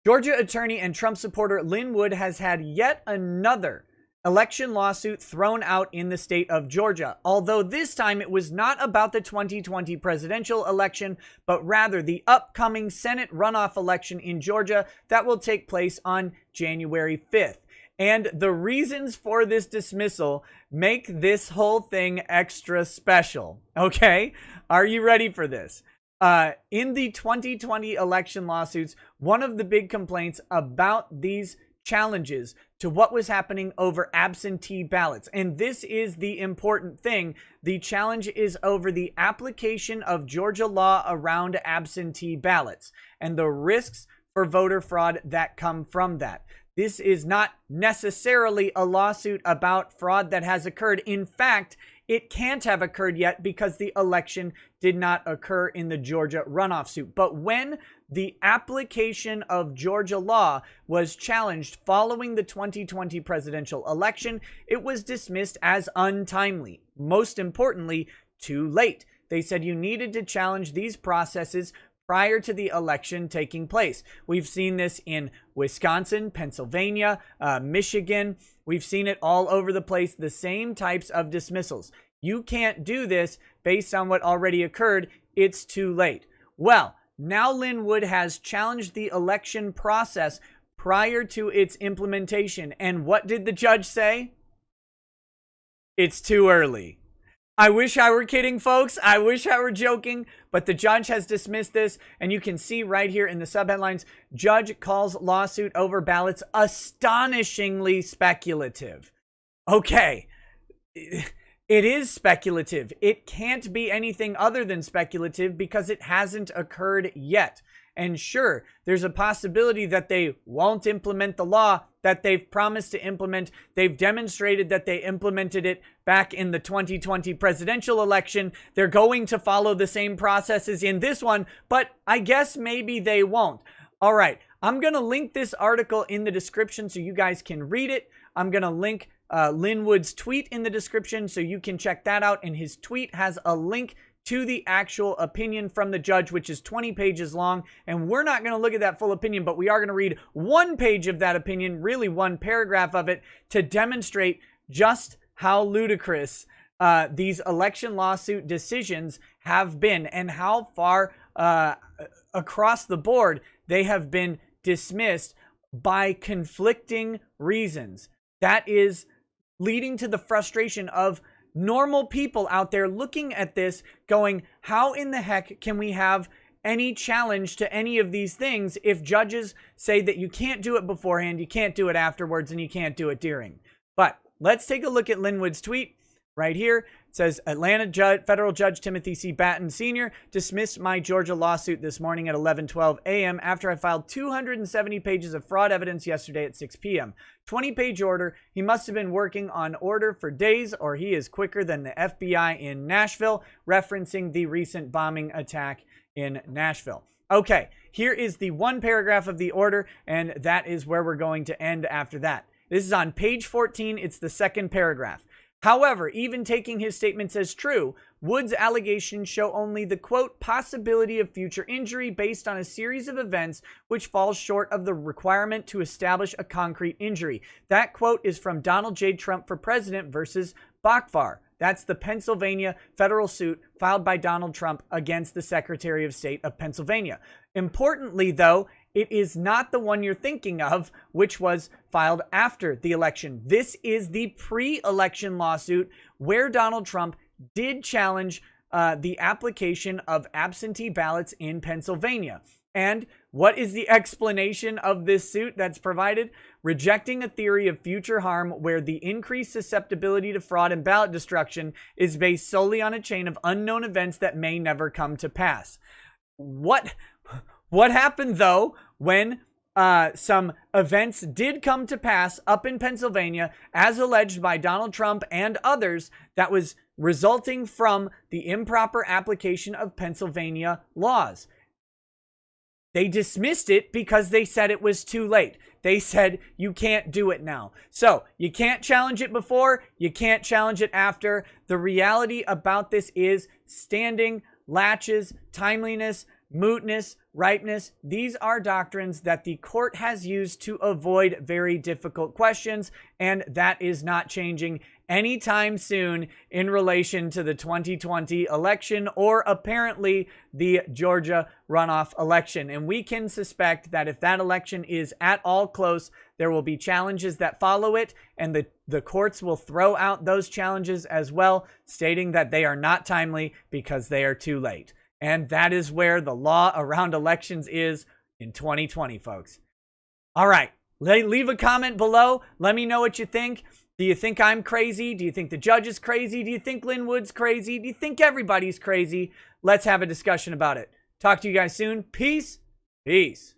Georgia attorney and Trump supporter Lin Wood has had yet another election lawsuit thrown out in the state of Georgia, although this time it was not about the 2020 presidential election, but rather the upcoming Senate runoff election in Georgia that will take place on January 5th. And the reasons for this dismissal make this whole thing extra special. Okay? Are you ready for this? In the 2020 election lawsuits, one of the big complaints about these challenges to what was happening over absentee ballots, and this is the important thing, the challenge is over the application of Georgia law around absentee ballots and the risks for voter fraud that come from that. This is not necessarily a lawsuit about fraud that has occurred. In fact, it can't have occurred yet because the election did not occur in the Georgia runoff suit. But when the application of Georgia law was challenged following the 2020 presidential election, it was dismissed as untimely. Most importantly, too late. They said you needed to challenge these processes prior to the election taking place. We've seen this in Wisconsin, Pennsylvania, Michigan. We've seen it all over the place, the same types of dismissals. You can't do this based on what already occurred. It's too late. Well, now Lin Wood has challenged the election process prior to its implementation. And what did the judge say? It's too early. I wish I were kidding, folks. I wish I were joking, but the judge has dismissed this, and you can see right here in the subheadlines, judge calls lawsuit over ballots astonishingly speculative. Okay, it is speculative. It can't be anything other than speculative because it hasn't occurred yet. And sure, there's a possibility that they won't implement the law that they've promised to implement. They've demonstrated that they implemented it back in the 2020 presidential election. They're going to follow the same processes in this one, but I guess maybe they won't. All right, I'm going to link this article in the description so you guys can read it. I'm going to link Lin Wood's tweet in the description so you can check that out. And his tweet has a link to the actual opinion from the judge, which is 20 pages long. And we're not going to look at that full opinion, but we are going to read one page of that opinion, really one paragraph of it, to demonstrate just how ludicrous these election lawsuit decisions have been and how far across the board they have been dismissed by conflicting reasons. That is leading to the frustration of normal people out there looking at this going, how in the heck can we have any challenge to any of these things if judges say that you can't do it beforehand, you can't do it afterwards, and you can't do it during? But let's take a look at Lin Wood's tweet right here. It says, Atlanta federal judge Timothy C. Batten Sr. dismissed my Georgia lawsuit this morning at 11:12 a.m. after I filed 270 pages of fraud evidence yesterday at 6 p.m. 20-page order. He must have been working on order for days, or he is quicker than the FBI in Nashville, referencing the recent bombing attack in Nashville. Okay, here is the one paragraph of the order, and that is where we're going to end after that. This is on page 14. It's the second paragraph. However, even taking his statements as true, Wood's allegations show only the, quote, possibility of future injury based on a series of events which falls short of the requirement to establish a concrete injury. That quote is from Donald J. Trump for President versus Bachvar. That's the Pennsylvania federal suit filed by Donald Trump against the Secretary of State of Pennsylvania. Importantly, though, it is not the one you're thinking of, which was filed after the election. This is the pre-election lawsuit where Donald Trump did challenge the application of absentee ballots in Pennsylvania. And what is the explanation of this suit that's provided? Rejecting a theory of future harm where the increased susceptibility to fraud and ballot destruction is based solely on a chain of unknown events that may never come to pass. What happened, though, when some events did come to pass up in Pennsylvania, as alleged by Donald Trump and others, that was resulting from the improper application of Pennsylvania laws? They dismissed it because they said it was too late. They said you can't do it now. So you can't challenge it before, you can't challenge it after. The reality about this is standing, latches, timeliness, mootness, ripeness, these are doctrines that the court has used to avoid very difficult questions, and that is not changing anytime soon in relation to the 2020 election or apparently the Georgia runoff election. And we can suspect that if that election is at all close, there will be challenges that follow it, and the courts will throw out those challenges as well, stating that they are not timely because they are too late. And that is where the law around elections is in 2020, folks. All right, leave a comment below. Let me know what you think. Do you think I'm crazy? Do you think the judge is crazy? Do you think Lin Wood's crazy? Do you think everybody's crazy? Let's have a discussion about it. Talk to you guys soon. Peace. Peace.